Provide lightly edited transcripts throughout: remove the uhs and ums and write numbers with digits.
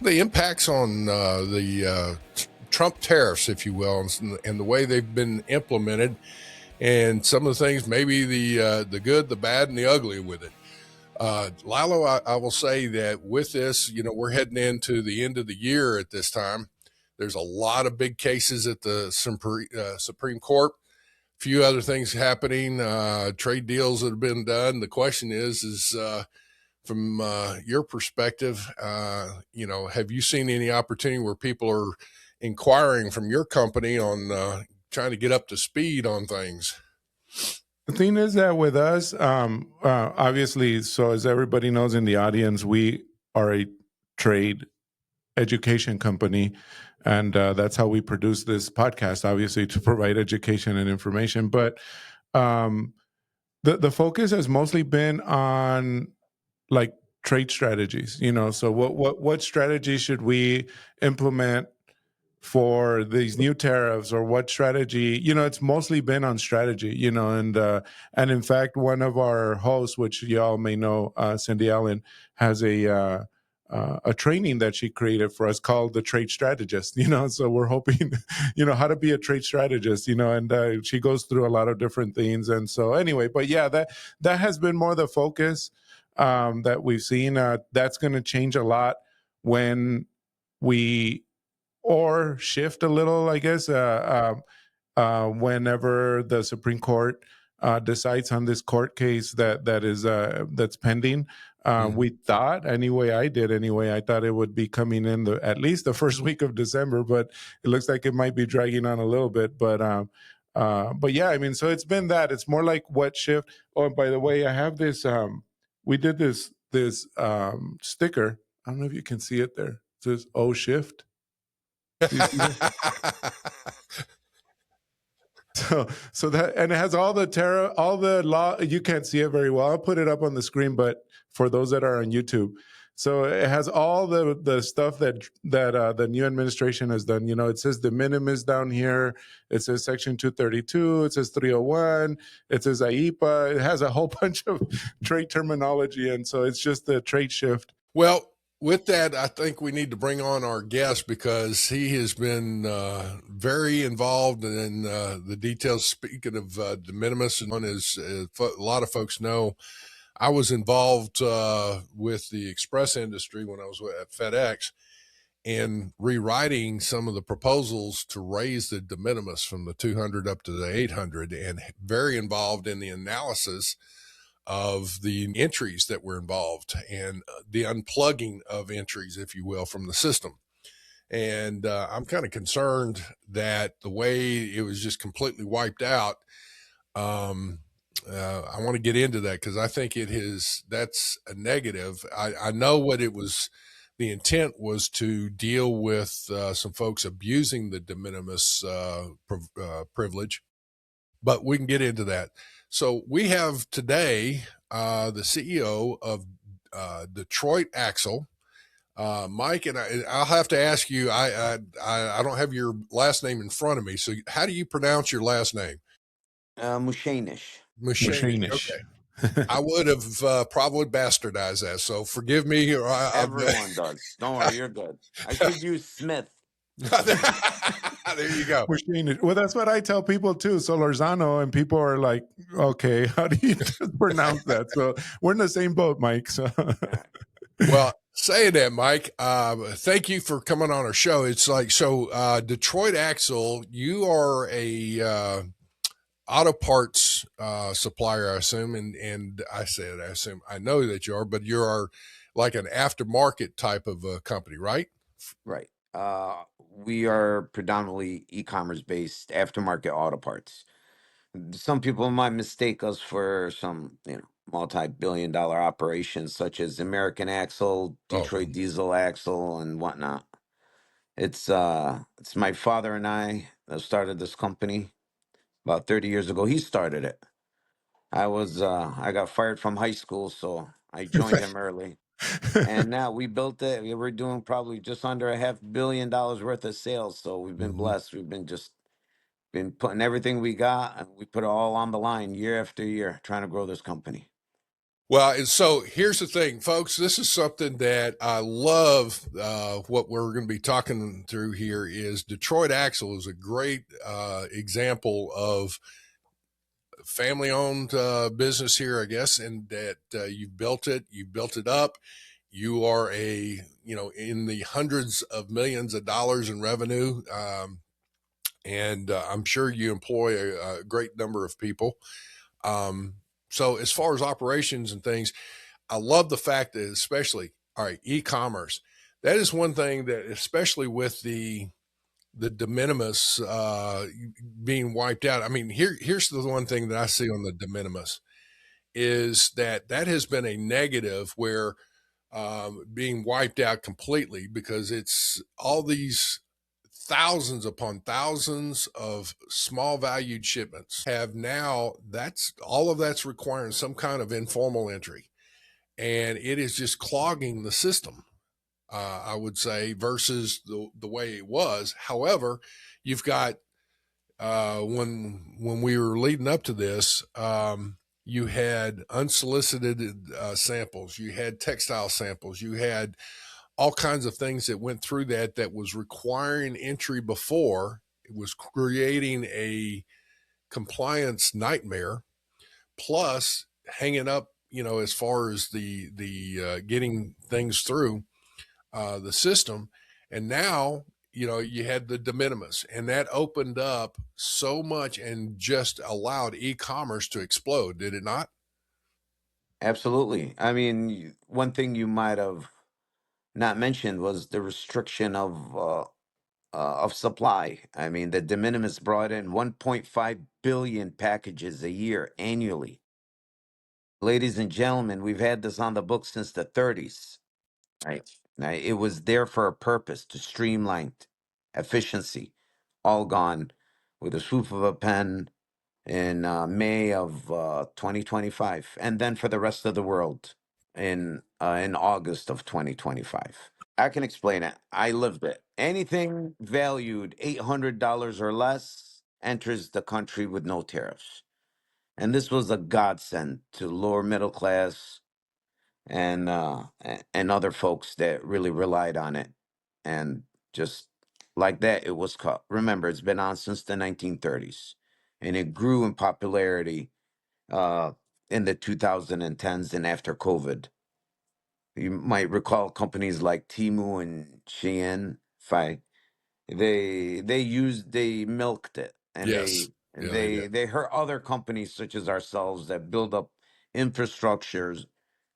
The impacts on the Trump tariffs, if you will, and the way they've been implemented, and some of the things, maybe the good, the bad, and the ugly with it. Lalo, I will say that with this, we're heading into the end of the year at this time. There's a lot of big cases at the Supreme Court. A few other things happening, trade deals that have been done. The question is from your perspective, have you seen any opportunity where people are inquiring from your company on trying to get up to speed on things? The thing is that with us, obviously, so as everybody knows in the audience, we are a trade education company. And that's how we produce this podcast, obviously, to provide education and information. But the focus has mostly been on like trade strategies, so what strategy should we implement for these new tariffs, or what strategy, it's mostly been on strategy, and in fact, one of our hosts, which y'all may know, Cindy Allen, has a training that she created for us called the Trade Strategist, so we're hoping, how to be a trade strategist, and she goes through a lot of different things. And so anyway, but yeah, that has been more the focus that we've seen. That's going to change a lot when we or shift a little, I guess, whenever the Supreme Court decides on this court case that's pending. We thought, I thought it would be coming in at least the first week of December, but it looks like it might be dragging on a little bit. But yeah, I mean, so it's been that. It's more like what shift. Oh, by the way, I have this. We did this sticker. I don't know if you can see it there. It says "Oh Shift." So that, and it has all the law. You can't see it very well. I'll put it up on the screen, but for those that are on YouTube, so it has all the stuff that the new administration has done. It says the minimis down here. It says Section 232. It says 301. It says AIPA. It has a whole bunch of trade terminology, and so it's just the trade shift. Well, with that, I think we need to bring on our guest because he has been very involved in the details. Speaking of de minimis, and as a lot of folks know, I was involved with the express industry when I was at FedEx and rewriting some of the proposals to raise the de minimis from the 200 up to the 800, and very involved in the analysis of the entries that were involved and the unplugging of entries, if you will, from the system. And I'm kind of concerned that the way it was just completely wiped out. I want to get into that because I think that's a negative. I know what it was. The intent was to deal with some folks abusing the de minimis privilege, but we can get into that. So we have today the CEO of Detroit Axle, Mike, and I'll have to ask you. I don't have your last name in front of me, so how do you pronounce your last name? Musheinesh. Musheinesh. Okay. I would have probably bastardized that, so forgive me. Everyone does. Don't worry, you're good. I should use Smith. There you go. Well, that's what I tell people too, Solorzano, and people are like, okay, how do you pronounce that? So we're in the same boat, Mike. So. Well, saying that, Mike, thank you for coming on our show. It's like, so Detroit Axle, you are a auto parts supplier, I assume, and I assume, I know that you are, but you are like an aftermarket type of company, right? Right. We are predominantly e-commerce based aftermarket auto parts. Some people might mistake us for some, multi-billion-dollar operations such as American Axle, Detroit Diesel Axle, and whatnot. It's my father and I that started this company about 30 years ago. He started it. I got fired from high school, so I joined him early. And now we built it. We're doing probably just under $500 million worth of sales. So we've been blessed. We've been putting everything we got, and we put it all on the line year after year, trying to grow this company. Well, and so here's the thing, folks. This is something that I love. What we're going to be talking through here is Detroit Axle is a great example of family-owned business here, I guess, and that you've built it up. You are in the hundreds of millions of dollars in revenue, and I'm sure you employ a great number of people. So as far as operations and things, I love the fact that especially, all right, e-commerce, that is one thing that, especially with the de minimis being wiped out. I mean, here's the one thing that I see on the de minimis is that has been a negative where being wiped out completely, because it's all these thousands upon thousands of small valued shipments have now, that's all of that's requiring some kind of informal entry, and it is just clogging the system, I would say, versus the way it was. However, you've got when we were leading up to this, you had unsolicited samples, you had textile samples, you had all kinds of things that went through that was requiring entry before. It was creating a compliance nightmare, plus hanging up, as far as the getting things through the system. And now, you had the de minimis, and that opened up so much and just allowed e-commerce to explode, did it not? Absolutely. I mean, one thing you might have not mentioned was the restriction of supply. I mean, the de minimis brought in 1.5 billion packages a year annually. Ladies and gentlemen, we've had this on the books since the 30s. Right. Now, it was there for a purpose, to streamline efficiency. All gone with a swoop of a pen in May of 2025, and then for the rest of the world in August of 2025. I can explain it. I lived it. Anything valued $800 or less enters the country with no tariffs. And this was a godsend to lower middle class and other folks that really relied on it. And just like that, it was cut. Remember, it's been on since the 1930s, and it grew in popularity uh, in the 2010s and after COVID. You might recall companies like Timu and Shein, they milked it, and Yes. Yeah, they did. they hurt other companies such as ourselves that build up infrastructures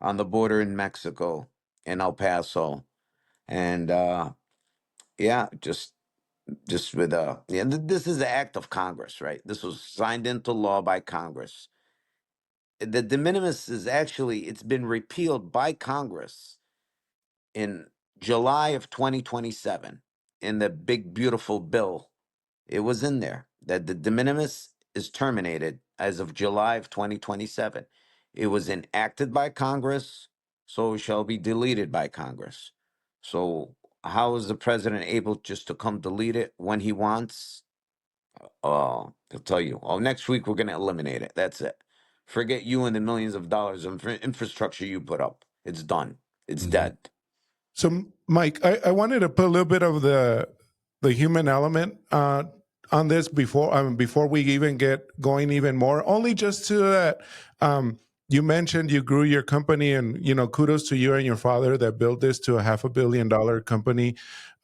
on the border in Mexico and El Paso. And yeah, just with this is the act of Congress, right? This was signed into law by Congress. The de minimis is actually, it's been repealed by Congress in July of 2027 in the big beautiful bill. It was in there that the de minimis is terminated as of July of 2027. It was enacted by Congress, so it shall be deleted by Congress. So how is the president able just to come delete it when he wants? He'll tell you, oh, next week we're going to eliminate it. That's it. Forget you and the millions of dollars of infrastructure you put up. It's done. It's Mm-hmm. dead. So, Mike, I wanted to put a little bit of the human element on this before we even get going even more. Only just to that, you mentioned you grew your company, and kudos to you and your father that built this to a $500 million company.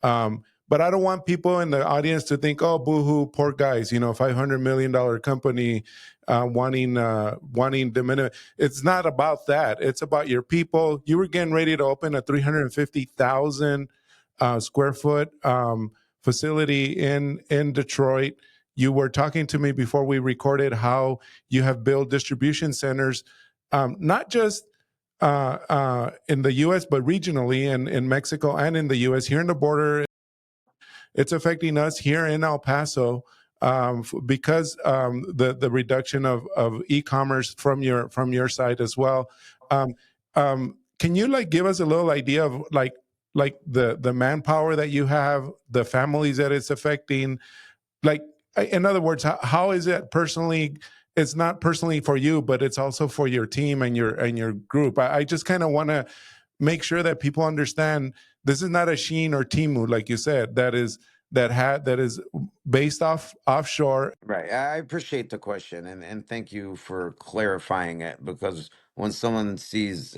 But I don't want people in the audience to think, "Oh, boohoo, poor guys." $500 million company wanting de minimis. It's not about that. It's about your people. You were getting ready to open a 350,000 square foot facility in Detroit. You were talking to me before we recorded how you have built distribution centers, not just in the U.S., but regionally in Mexico and in the U.S. Here in the border, it's affecting us here in El Paso because the reduction of e-commerce from your side as well. Can you give us a little idea of the manpower that you have, the families that it's affecting? In other words, how is it personally it's not personally for you, but it's also for your team and your group. I just kind of want to make sure that people understand this is not a Sheen or Timu, like you said, that is based off offshore. Right. I appreciate the question, and thank you for clarifying it, because when someone sees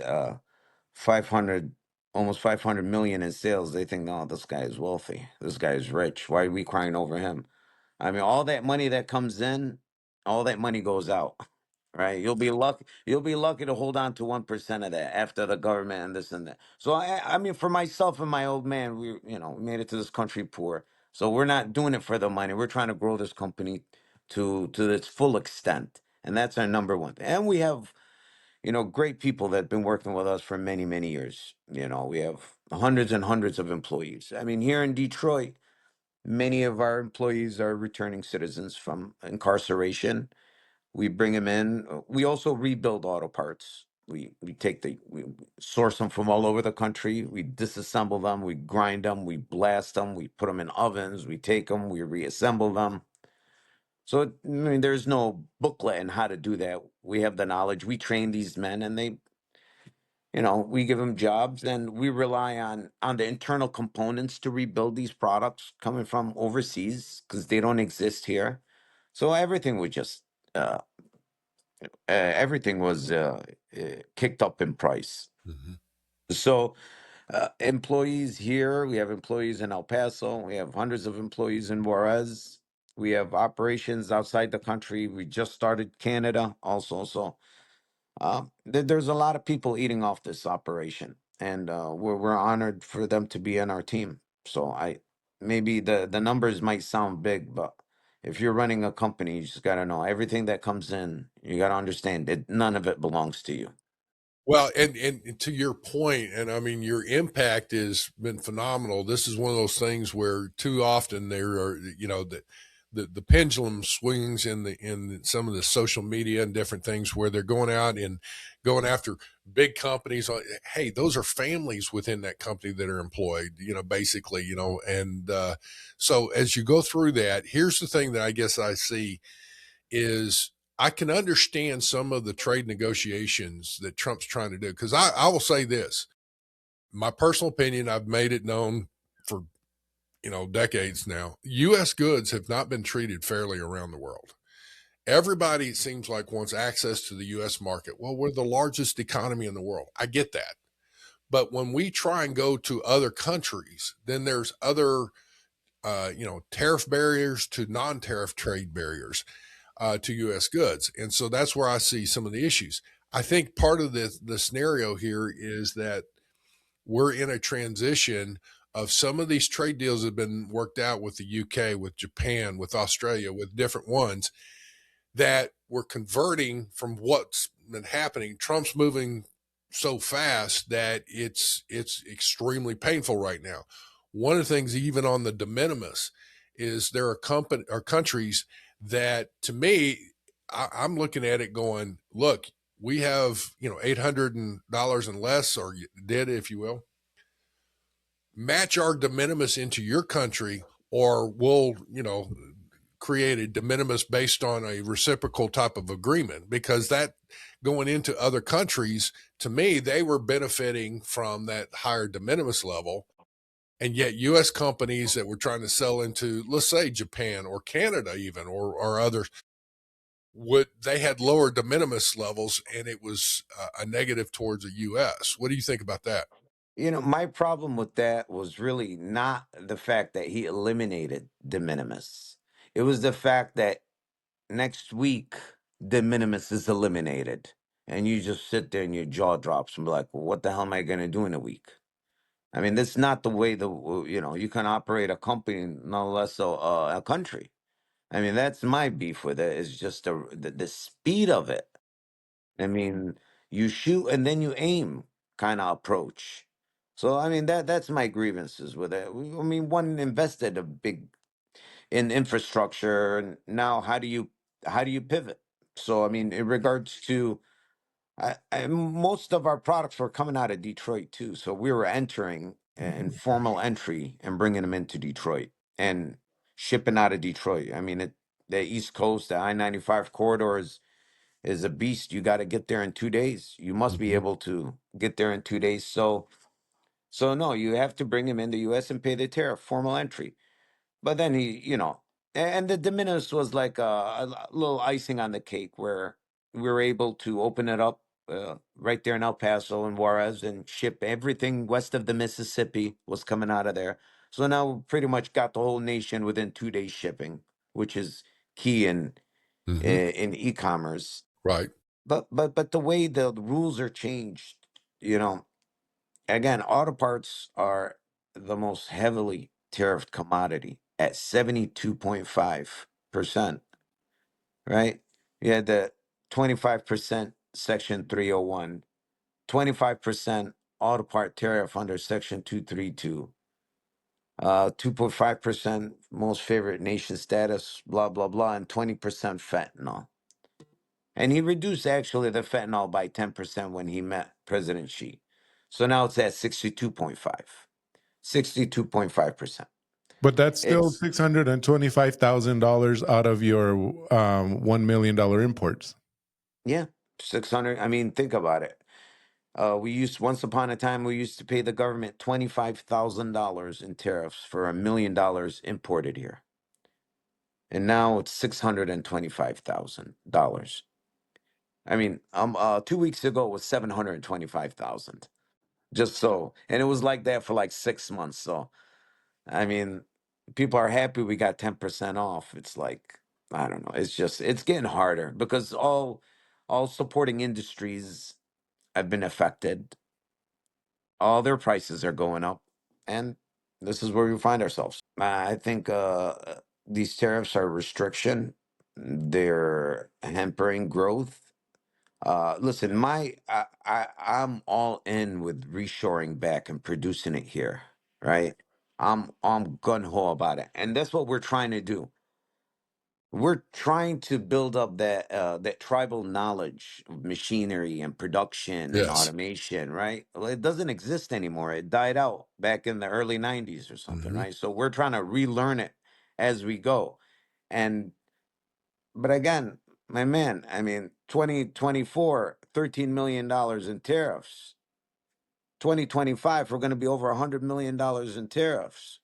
500, almost 500 million in sales, they think, oh, this guy is wealthy. This guy is rich. Why are we crying over him? I mean, all that money that comes in, all that money goes out. Right? You'll be lucky to hold on to 1% of that after the government and this and that. So I mean, for myself and my old man, we made it to this country poor. So we're not doing it for the money. We're trying to grow this company to its full extent. And that's our number one thing. And we have, great people that have been working with us for many, many years. We have hundreds and hundreds of employees. I mean, here in Detroit, many of our employees are returning citizens from incarceration. We bring them in. We also rebuild auto parts. We source them from all over the country. We disassemble them. We grind them. We blast them. We put them in ovens. We take them. We reassemble them. So I mean, there's no booklet on how to do that. We have the knowledge. We train these men, and we give them jobs, and we rely on the internal components to rebuild these products coming from overseas because they don't exist here. So uh, everything was kicked up in price. Mhm. So employees here, we have employees in El Paso. We have hundreds of employees in Juárez. We have operations outside the country. We just started Canada also. So there's a lot of people eating off this operation, and we're honored for them to be on our team. So maybe the numbers might sound big, but if you're running a company, you just got to know everything that comes in. You got to understand that none of it belongs to you. Well, and to your point, and I mean, your impact has been phenomenal. This is one of those things where too often there are, the pendulum swings in some of the social media and different things where they're going out and going after big companies. Hey, those are families within that company that are employed, basically, and so as you go through that, here's the thing that I guess I see is I can understand some of the trade negotiations that Trump's trying to do. Because I will say this, my personal opinion, I've made it known for decades now. U.S. goods have not been treated fairly around the world. Everybody, it seems like, wants access to the U.S. market. Well, we're the largest economy in the world. I get that. But when we try and go to other countries, then there's other, tariff barriers to non-tariff trade barriers to U.S. goods. And so that's where I see some of the issues. I think part of the scenario here is that we're in a transition of some of these trade deals that have been worked out with the UK, with Japan, with Australia, with different ones that we're converting from what's been happening. Trump's moving so fast that it's extremely painful right now. One of the things, even on the de minimis, is there are countries that, to me, I'm looking at it going, look, we have $800 and less, or did, if you will, match our de minimis into your country, or we'll create a de minimis based on a reciprocal type of agreement, because that going into other countries, to me, they were benefiting from that higher de minimis level. And yet U.S. companies that were trying to sell into, let's say, Japan or Canada even, or others, they had lower de minimis levels, and it was a negative towards the U.S. What do you think about that? My problem with that was really not the fact that he eliminated de minimis. It was the fact that next week de minimis is eliminated. And you just sit there and your jaw drops and be like, well, what the hell am I going to do in a week? I mean, that's not the way you can operate a company, no less so a country. I mean, that's my beef with it, is just the speed of it. I mean, you shoot and then you aim kind of approach. So I mean that's my grievances with it. I mean, one invested a big in infrastructure, and now how do you pivot? So I mean, in regards to most of our products were coming out of Detroit too, so we were entering in formal entry and bringing them into Detroit and shipping out of Detroit. I mean, the East Coast, the I-95 corridors. is a beast. You got to get there in 2 days. You must be Mhm. able to get there in 2 days. So no, you have to bring him in the U.S. and pay the tariff, formal entry. But then and the de minimis was like a little icing on the cake, where we were able to open it up right there in El Paso and Juárez and ship everything west of the Mississippi was coming out of there. So now we pretty much got the whole nation within 2 days shipping, which is key Mhm. in e-commerce. Right. But the way the rules are changed, you know, again, auto parts are the most heavily tariffed commodity at 72.5%, right? You had the 25% Section 301, 25% auto part tariff under Section 232, 2.5% most favorite nation status, blah, blah, blah, and 20% fentanyl. And he reduced actually the fentanyl by 10% when he met President Xi. So now it's at 62.5. 62.5%. But that's still It's $625,000 out of your $1 million imports. yeah, 600. I mean, think about it. Once upon a time, we used to pay the government $25,000 in tariffs for $1 million imported here. And now it's $625,000. I mean, 2 weeks ago it was 725,000. Just so, and it was like that for like 6 months. So I mean, people are happy we got 10% off. It's like, I don't know. It's getting harder because all supporting industries have been affected. All their prices are going up. And this is where we find ourselves. I think these tariffs are a restriction. They're hampering growth. Listen, I'm all in with reshoring back and producing it here, right? I'm gun ho about it, and that's what we're trying to do. We're trying to build up that tribal knowledge of machinery and production and Yes. automation, right? Well, it doesn't exist anymore. It died out back in the early '90s or something, Mhm. right? So we're trying to relearn it as we go, and but again, my man, I mean, 2024, $13 million in tariffs. 2025, we're going to be over $100 million in tariffs.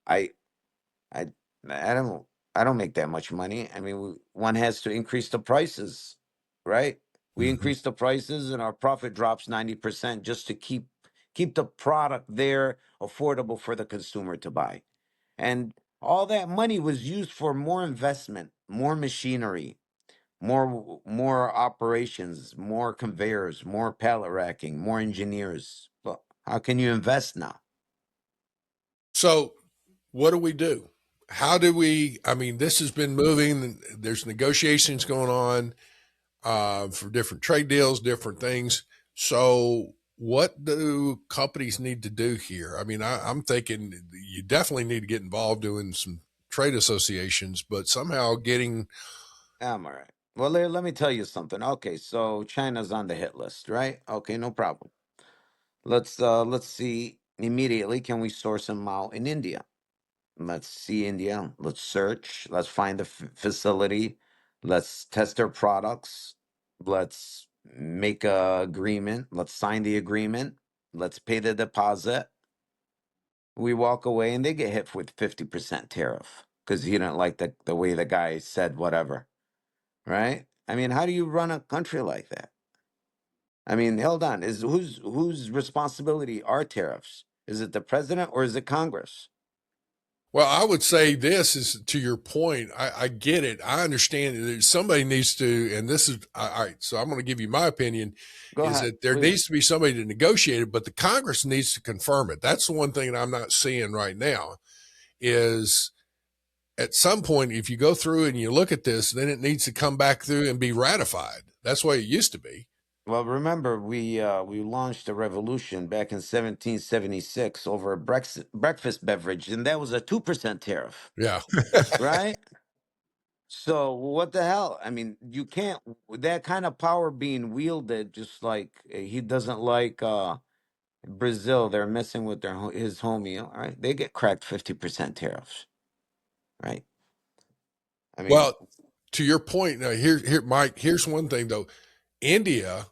I, I, I don't make that much money. I mean, one has to increase the prices, right? We Mhm. increase the prices and our profit drops 90% just to keep the product there affordable for the consumer to buy. And all that money was used for more investment, more machinery, more operations, more conveyors, more pallet racking, more engineers. But how can you invest now? So, what do we do? How do we? I mean, this has been moving. There's negotiations going on for different trade deals, different things. So, what do companies need to do here? I mean, I'm thinking you definitely need to get involved doing some trade associations, but somehow getting I'm all right. Well, let me tell you something. Okay, so China's on the hit list, right? Okay, no problem. Let's see immediately, can we source them out in India? Let's see India. Let's search. Let's find the facility. Let's test their products. Let's make a agreement. Let's sign the agreement. Let's pay the deposit. We walk away and they get hit with 50% tariff because he didn't like the way the guy said whatever, right? I mean, how do you run a country like that? I mean, hold on. Is whose responsibility are tariffs? Is it the president or is it Congress? well, I would say this is to your point. I get it. I understand that somebody needs to, and this is all right. So I'm going to give you my opinion Go is ahead, that there needs please. to be somebody to negotiate it, but the Congress needs to confirm it. That's the one thing that I'm not seeing right now is at some point, if you go through and you look at this, then it needs to come back through and be ratified. That's the way it used to be. Well, remember we launched a revolution back in 1776 over a breakfast beverage, and that was a 2% tariff, Yeah. right? So what the hell? I mean, you can't that kind of power being wielded. Just like he doesn't like Brazil, they're messing with his homie. All right, they get cracked 50% tariffs, right? I mean, Well, to your point, now here, Mike, here's one thing though. India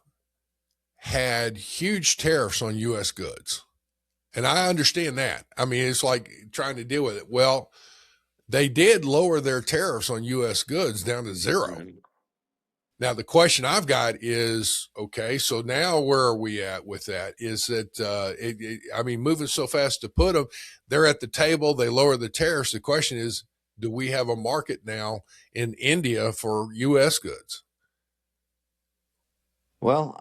had huge tariffs on U.S. goods. And I understand that. I mean, it's like trying to deal with it. Well, they did lower their tariffs on U.S. goods down to 0. Mhm. Now, the question I've got is, okay, so now where are we at with that? Is that, I mean, moving so fast to put them, they're at the table, they lower the tariffs. The question is, do we have a market now in India for U.S. goods? Well,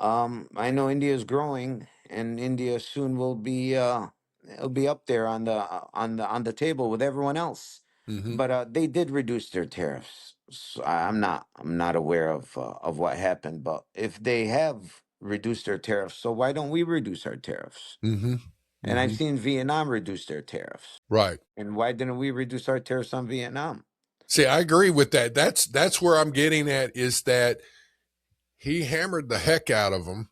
I know India is growing, and India soon will be it'll be up there on the table with everyone else. Mm-hmm. But they did reduce their tariffs. So I'm not aware of what happened. But if they have reduced their tariffs, so why don't we reduce our tariffs? Mm-hmm. And I've Mm-hmm. seen Vietnam reduce their tariffs. Right. And why didn't we reduce our tariffs on Vietnam? See, I agree with that. That's where I'm getting at, is that he hammered the heck out of them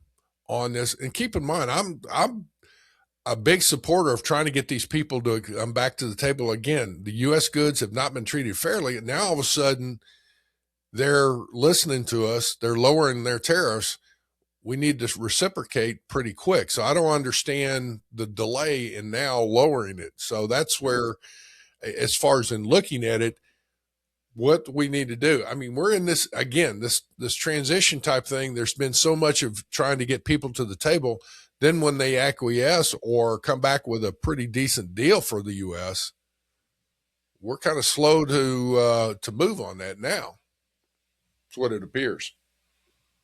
on this. And keep in mind, I'm a big supporter of trying to get these people to come back to the table again. The U.S. goods have not been treated fairly. And now all of a sudden they're listening to us. They're lowering their tariffs. We need to reciprocate pretty quick. So I don't understand the delay in now lowering it. So that's where, as far as in looking at it, what we need to do. I mean, we're in this again, this transition type thing. There's been so much of trying to get people to the table. Then when they acquiesce or come back with a pretty decent deal for the U.S., we're kind of slow to move on that now. That's what it appears.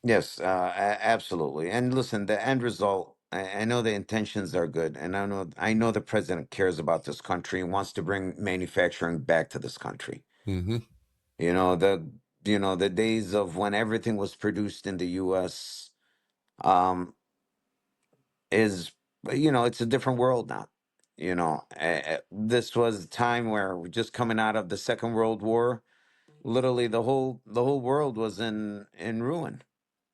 Yes, absolutely. And listen, the end result, I know the intentions are good, and I know the president cares about this country and wants to bring manufacturing back to this country. Mm-hmm. You know, the days of when everything was produced in the US um is it's a different world now. This was a time where we're just coming out of the Second World War. Literally the whole world was in ruin,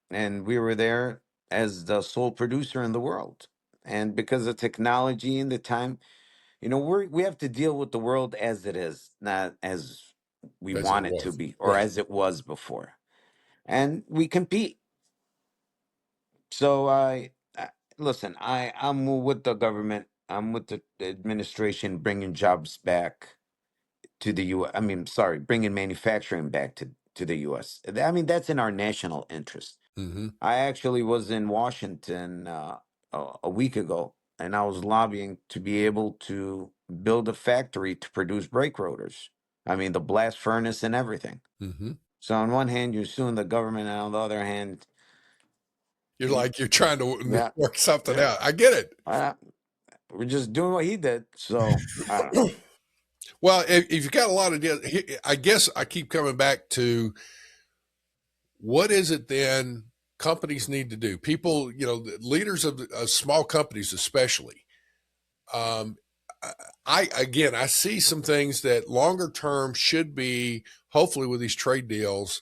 and we were there as the sole producer in the world. And because of technology and the time, we have to deal with the world as it is, not as we As it want it to was. be or Right. as it was before. And we compete. So listen. I'm with the government. I'm with the administration bringing jobs back to the U. I mean, sorry, bringing manufacturing back to the U.S. I mean, that's in our national interest. Mm-hmm. I actually was in Washington a week ago, and I was lobbying to be able to build a factory to produce brake rotors. I mean, the blast furnace and everything. Mm-hmm. So on one hand, you're suing the government, and on the other hand, You're you, like, you're trying to yeah, work something yeah, out. I get it. uh, we're just doing what he did. So I don't know. Well, if you've got a lot of deals, I guess I keep coming back to, what is it then companies need to do? People, the leaders of small companies, especially. Um, I see some things that longer term should be, hopefully with these trade deals,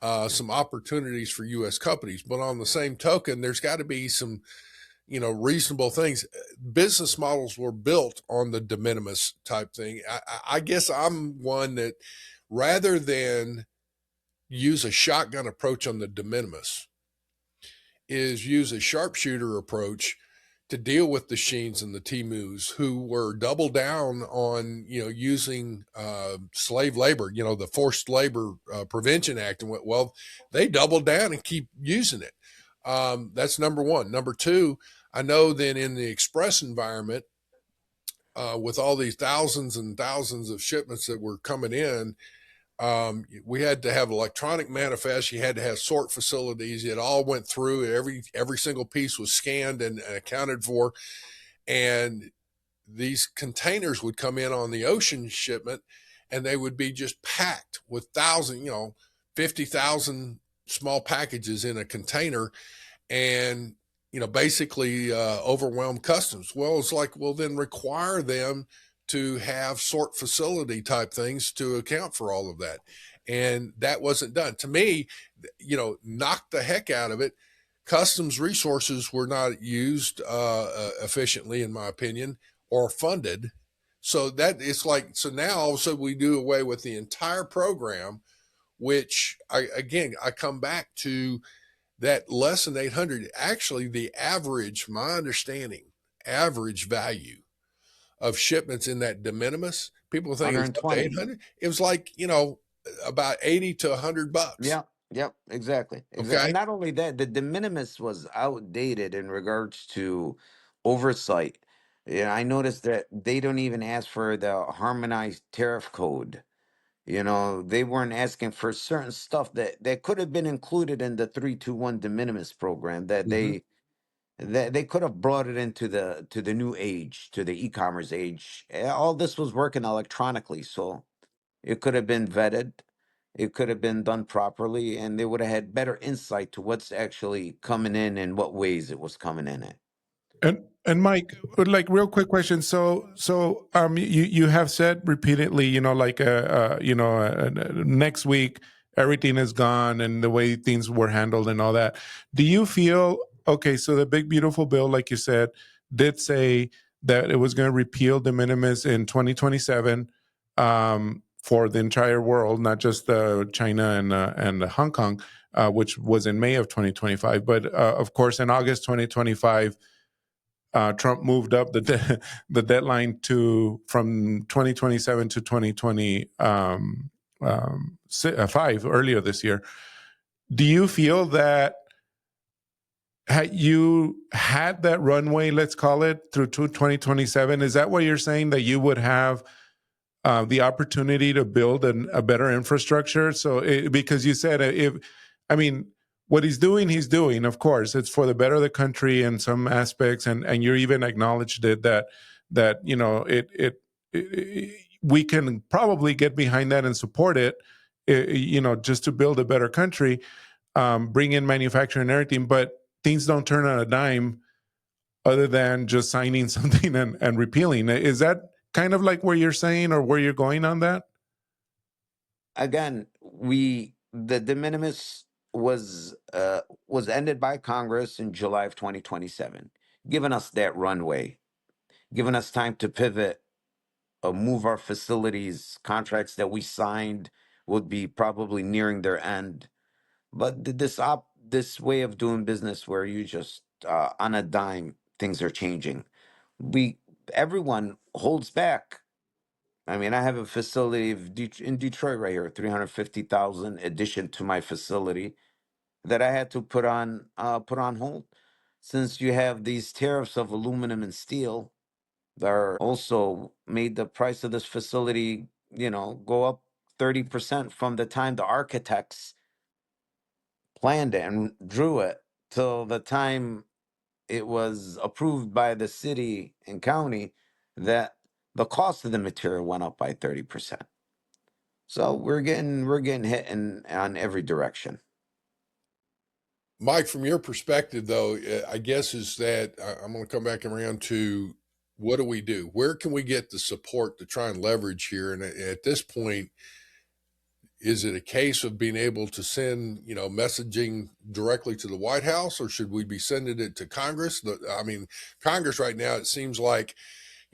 some opportunities for U.S. companies. But on the same token, there's got to be some, reasonable things. Business models were built on the de minimis type thing. I guess I'm one that, rather than use a shotgun approach on the de minimis, is use a sharpshooter approach to deal with the Sheens and the Timus, who were double down on, using slave labor, the Forced Labor Prevention Act, and went, well, they doubled down and keep using it. That's number one. Number two, I know that in the express environment, with all these thousands and thousands of shipments that were coming in, we had to have electronic manifest. You had to have sort facilities. It all went through. Every single piece was scanned and accounted for. And these containers would come in on the ocean shipment, and they would be just packed with 50,000 small packages in a container, and basically overwhelm customs. Well, it's like, well, then require them to have sort facility type things to account for all of that. And that wasn't done. To me, knocked the heck out of it. Customs resources were not used efficiently, in my opinion, or funded. So that it's like, so now all of a sudden we do away with the entire program. which I come back to that less than 800. Actually, the average, my understanding, average value of shipments in that de minimis, people think it was up to 120. 800. It was like, about 80 to $100. Yeah. Yep. Exactly. Exactly. Okay. And not only that, the de minimis was outdated in regards to oversight. Yeah, I noticed that they don't even ask for the harmonized tariff code. They weren't asking for certain stuff that could have been included in the 321 de minimis program Hmm. that they could have brought it into the new age, to the e-commerce age. All this was working electronically, so it could have been vetted, it could have been done properly, and they would have had better insight to what's actually coming in and what ways it was coming in at. And Mike, like real quick question. You have said repeatedly, next week everything is gone and the way things were handled and all that. Do you feel okay? So the big beautiful bill, like you said, did say that it was going to repeal de minimis in 2027 for the entire world, not just China and Hong Kong, which was in May of 2025. But of course, in August 2025. Trump moved up the deadline to from 2027 to 2025 earlier this year. Do you feel that had you had that runway, let's call it, through to 2027? Is that what you're saying, that you would have the opportunity to build a better infrastructure? Because you said I mean, what he's doing, of course, it's for the better of the country in some aspects, and you even acknowledged it that we can probably get behind that and support it, just to build a better country, bring in manufacturing and everything, but things don't turn on a dime other than just signing something and repealing it. Is that kind of like where you're saying or where you're going on that? Again, the de minimis was ended by Congress in July of 2027, giving us that runway, giving us time to pivot, move our facilities. Contracts that we signed would be probably nearing their end. But this way of doing business, where you just on a dime, things are changing. We Everyone holds back. I mean, I have a facility in Detroit right here, 350,000 addition to my facility that I had to put on hold, since you have these tariffs of aluminum and steel that are also made the price of this facility, go up 30% from the time the architects planned it and drew it till the time it was approved by the city and county, that the cost of the material went up by 30%. So we're getting hit on every direction. Mike, from your perspective, though, I guess is that I'm going to come back around to what do we do? Where can we get the support to try and leverage here? And at this point, is it a case of being able to send, messaging directly to the White House, or should we be sending it to Congress? I mean, Congress right now, it seems like,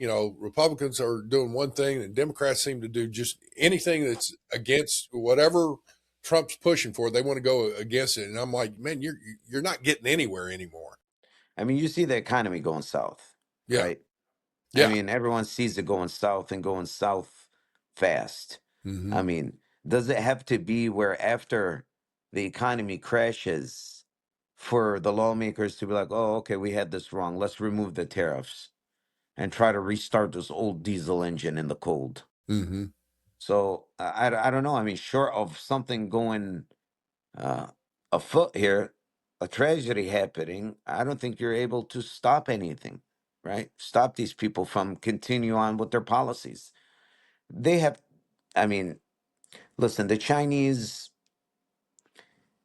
Republicans are doing one thing and Democrats seem to do just anything that's against whatever Trump's pushing for. They want to go against it. And I'm like, man, you're not getting anywhere anymore. I mean, you see the economy going south, Yeah. right? I Yeah. mean, everyone sees it going south and going south fast. Hmm. I mean, does it have to be where after the economy crashes for the lawmakers to be like, oh, okay, we had this wrong. Let's remove the tariffs and try to restart this old diesel engine in the cold. Hmm. So I don't know. I mean, short of something going uh, afoot here, a tragedy happening, I don't think you're able to stop anything, right? Stop these people from continue on with their policies. They have, I mean, listen, the Chinese,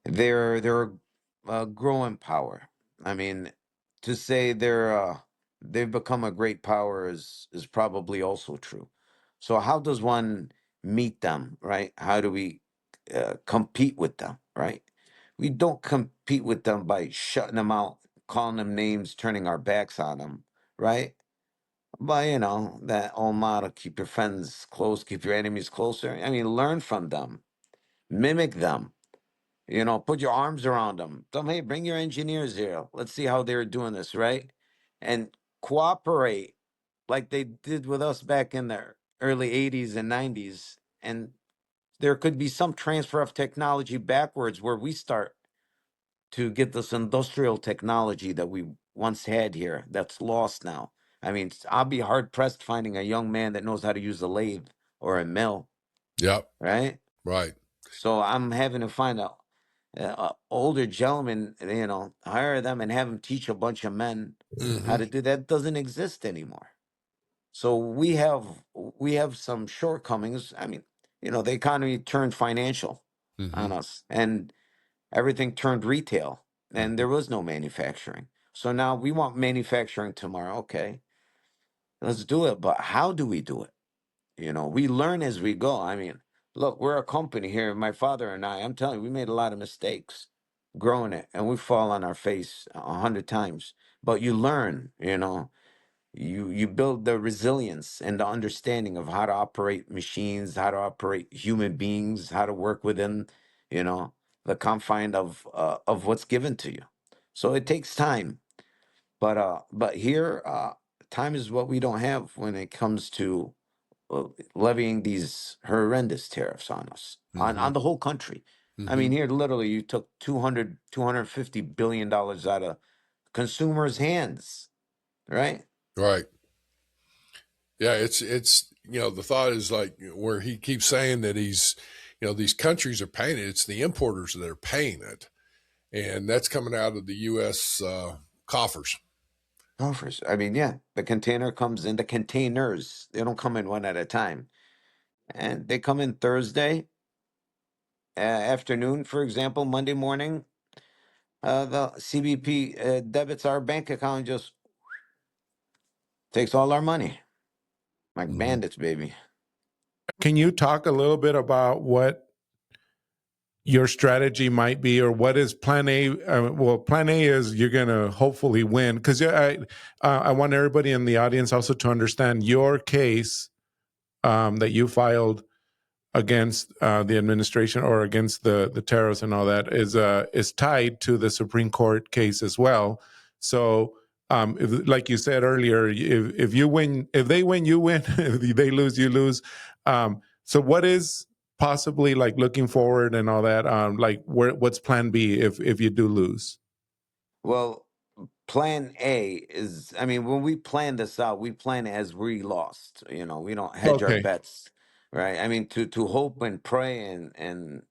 they're a growing power. I mean, to say they've become a great power is probably also true. So how does one meet them, right? How do we compete with them, right? We don't compete with them by shutting them out, calling them names, turning our backs on them, right? But that old motto: keep your friends close, keep your enemies closer. I mean, learn from them. Mimic them. Put your arms around them. Tell them, hey, bring your engineers here. Let's see how they're doing this, right? And cooperate like they did with us back in the early 80s and 90s. And there could be some transfer of technology backwards where we start to get this industrial technology that we once had here that's lost now. I mean, I'll be hard pressed finding a young man that knows how to use a lathe or a mill, Yep. right? Right. So I'm having to find a older gentleman, hire them and have them teach a bunch of men how Mm-hmm. to do that. Doesn't exist anymore. So we have some shortcomings. I mean, the economy turned financial Mm-hmm. on us, and everything turned retail, and Mm-hmm. there was no manufacturing. So now we want manufacturing tomorrow. Okay, let's do it. But how do we do it? We learn as we go. I mean, look, we're a company here. My father and I'm telling you, we made a lot of mistakes growing it, and we fall on our face 100 times. But you learn, you build the resilience and the understanding of how to operate machines, how to operate human beings, how to work within, you know, the confine of what's given to you. So it takes time, but here, time is what we don't have when it comes to levying these horrendous tariffs on us, Mm-hmm. on the whole country. I Mm-hmm. mean, here literally you took 250 billion dollars out of consumers' hands, right? Right. Yeah. It's the thought is like where he keeps saying that these countries are paying it. It's the importers that are paying it, and that's coming out of the U.S. Coffers. Offers. I mean, yeah, the container comes in, the containers, they don't come in one at a time. And they come in Thursday afternoon, for example, Monday morning, the CBP debits our bank account, and just takes all our money. Like Mm-hmm. bandits, baby. Can you talk a little bit about what your strategy might be, or what is plan A? Well, plan A is you're going to hopefully win, because I want everybody in the audience also to understand your case that you filed against the administration, or against the tariffs and all that, is tied to the Supreme Court case as well. So, like you said earlier, if you win, if they win, you win. If they lose, you lose. So, what is possibly, like, looking forward and all that? Like, what's Plan B if you do lose? Well, plan A is, I mean, when we plan this out, we plan as we lost. We don't hedge our Okay. bets, right? I mean, to hope and pray and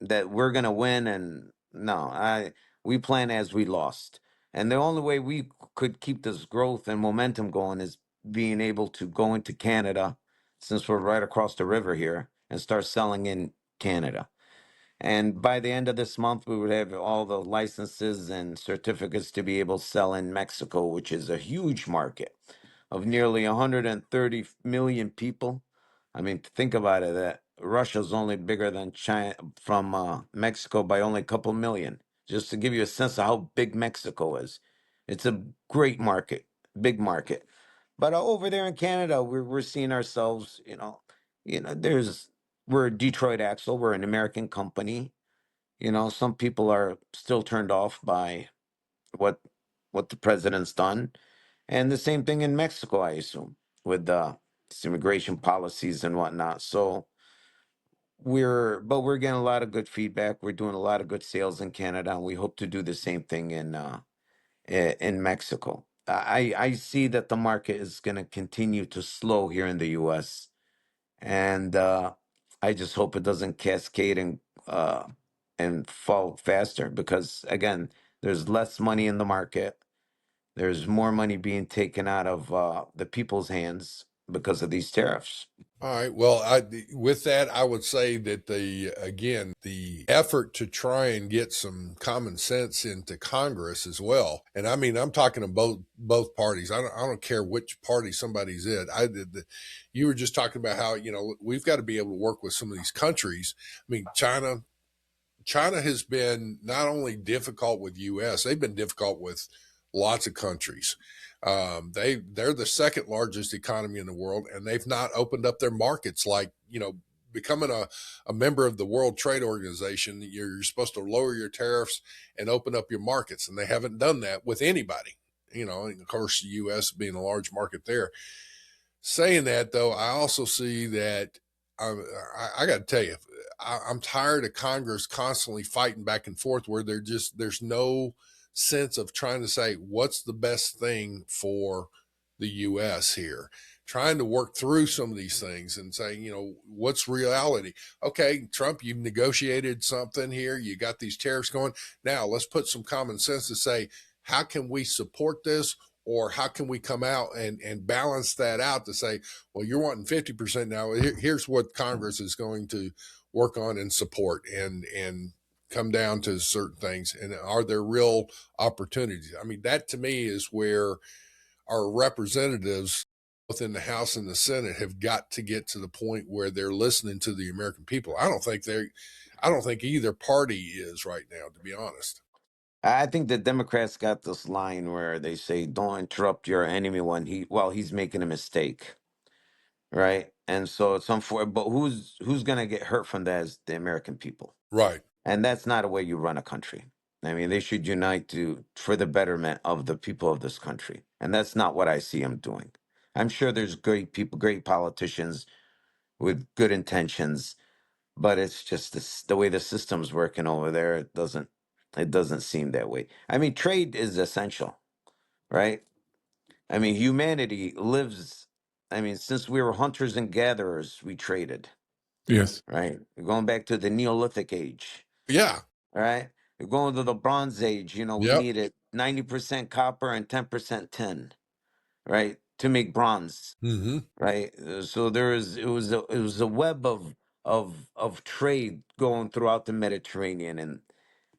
that we're gonna win, and no, we plan as we lost. And the only way we could keep this growth and momentum going is being able to go into Canada, since we're right across the river here, and start selling in Canada. And by the end of this month, we would have all the licenses and certificates to be able to sell in Mexico, which is a huge market of nearly 130 million people. I mean, think about it, that Russia's only bigger than China from Mexico by only a couple million. Just to give you a sense of how big Mexico is. It's a great market, big market. But over there in Canada, we're seeing ourselves, there's we're Detroit Axle, we're an American company. Some people are still turned off by what the president's done. And the same thing in Mexico, I assume, with immigration policies and whatnot. So we're getting a lot of good feedback. We're doing a lot of good sales in Canada, and we hope to do the same thing in Mexico. I see that the market is going to continue to slow here in the U.S., and I just hope it doesn't cascade and fall faster, because again, there's less money in the market. There's more money being taken out of the people's hands because of these tariffs. All right. Well, with that, I would say that the effort to try and get some common sense into Congress as well. And I mean, I'm talking to both parties. I don't care which party somebody's in. You were just talking about how we've got to be able to work with some of these countries. I mean, China has been not only difficult with U.S., they've been difficult with lots of countries. They're the second largest economy in the world, and they've not opened up their markets like becoming a member of the World Trade Organization, you're supposed to lower your tariffs and open up your markets, and they haven't done that with anybody. And of course, the U.S. being a large market there. Saying that, though, I also see that I got to tell you, I'm tired of Congress constantly fighting back and forth where there's no sense of trying to say what's the best thing for the U.S. here, trying to work through some of these things and saying, what's reality? Okay, Trump, you've negotiated something here. You got these tariffs going. Now let's put some common sense to say, how can we support this? Or how can we come out and balance that out to say, well, you're wanting 50% now. Here's what Congress is going to work on and support and come down to certain things. And are there real opportunities? I mean, that to me is where our representatives, both in the House and the Senate, have got to get to the point where they're listening to the American people. I don't think either party is right now, to be honest. I think the Democrats got this line where they say, "Don't interrupt your enemy when he's making a mistake," right? And so it's unfortunate, but who's gonna get hurt from that is the American people, Right. and that's not a way you run a country. I mean, they should unite for the betterment of the people of this country, and that's not what I see them doing. I'm sure there's great people, great politicians with good intentions, but it's just the way the system's working over there. It doesn't seem that way. I mean, trade is essential, right? I mean, humanity lives. I mean, since we were hunters and gatherers, we traded, Yes. right? We're going back to the Neolithic age, Yeah. right? We're going to the Bronze Age. We Yep. needed 90% copper and 10% tin, right, to make bronze, Mm-hmm. right? So it was a web of trade going throughout the Mediterranean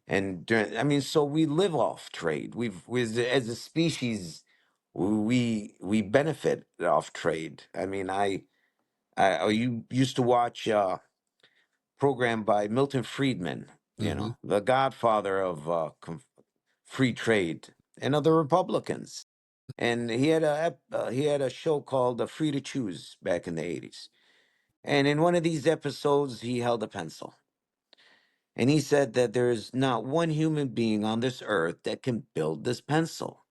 I mean, so we live off trade. As a species, we benefit off trade. I mean, you used to watch a program by Milton Friedman, Mm-hmm. the godfather of free trade, and other Republicans. And he had a show called "Free to Choose" back in the '80s. And in one of these episodes, he held a pencil. And he said that there is not one human being on this earth that can build this pencil.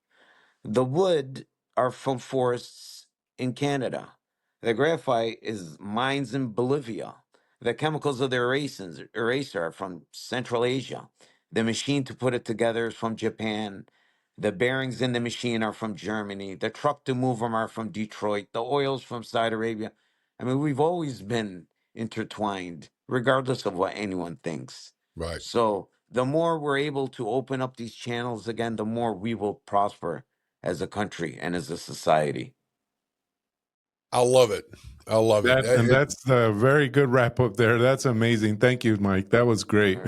The wood are from forests in Canada. The graphite is mines in Bolivia. The chemicals of the eraser are from Central Asia. The machine to put it together is from Japan. The bearings in the machine are from Germany. The truck to move them are from Detroit. The oils from Saudi Arabia. I mean, we've always been intertwined, regardless of what anyone thinks. Right. So the more we're able to open up these channels again, the more we will prosper as a country and as a society. I love it. I love it. That's a very good wrap up there. That's amazing. Thank you, Mike. That was great.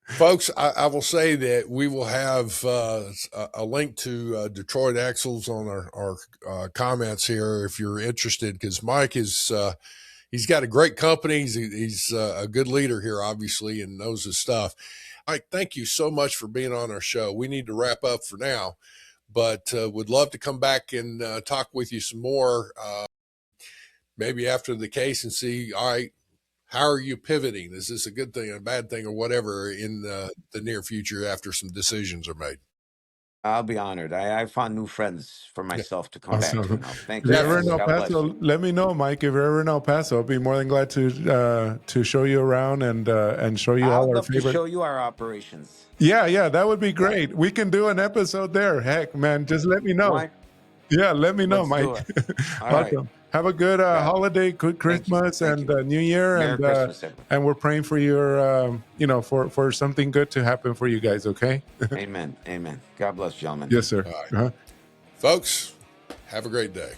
Folks, I will say that we will have a link to Detroit Axles on our comments here if you're interested, because Mike is he's got a great company. He's a good leader here, obviously, and knows his stuff. Mike, thank you so much for being on our show. We need to wrap up for now, but would love to come back and talk with you some more, maybe after the case, and see, all right, how are you pivoting? Is this a good thing, a bad thing, or whatever in the near future after some decisions are made? I'll be honored. I found new friends for myself to come back to Awesome. now. Thank If you, you're ever guys. in El God bless Paso, you. let me know, Mike. If you're ever in El Paso, I'll be more than glad to show you around and show you I all would our love to favorite. show you our operations. Yeah, that would be great. We can do an episode there. Heck, man, just let me know. Why? Yeah, let me know, Let's do Mike. it. All right. Awesome. Have a good Got it. holiday, good Thank you. Christmas, Thank and you. New Year, Merry Christmas, everyone. and we're praying for your, for something good to happen for you guys. Okay. Amen. Amen. God bless, gentlemen. Yes, sir. All right. Uh-huh. Folks, have a great day.